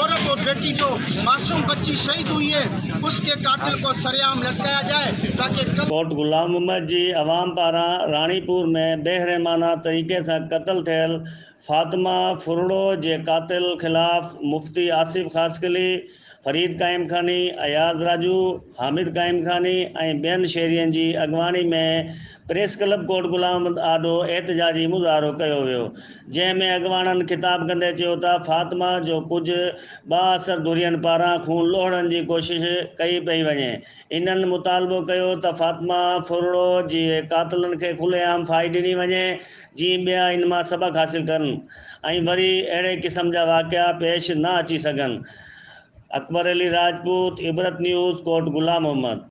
औरत और बेटी जो मासूम बच्ची शहीद हुई है उसके कातिल को सरेआम लटकाया जाए ताकि कोट गुलाम मोहम्मद जी अवाम पारा रानीपुर में बेरहमाना तरीक़े से कत्ल थियल फातिमा फुरड़ो जे कातिल खिलाफ़ मुफ्ती आसिफ खासकली, फरीद काइम खानी, अयाज राजू, हामिद काइम खानी ऐं ॿियनि शहरियनि जी अॻवानी में प्रेस क्लब कोट गुलाम आॾो एहतजाजी मुज़ाहरो कयो वियो, जंहिंमें अॻवाननि ख़िताब कंदे चयो त फातिमा जो कुझु बाअसर धुरियनि पारां खून लोहड़नि जी कोशिश कई पई वञे। इन्हनि मुतालबो कयो त फातिमा फुरड़ो जी कातिलनि खे खुलेआम फाही ॾिनी वञे जीअं ॿिया इन मां सबक़ हासिल कनि ऐं वरी अहिड़े क़िस्म जा वाक़िआ पेश न अची सघनि। अकबर अली राजपूत, इबरत न्यूज़, कोट गुलाम मोहम्मद।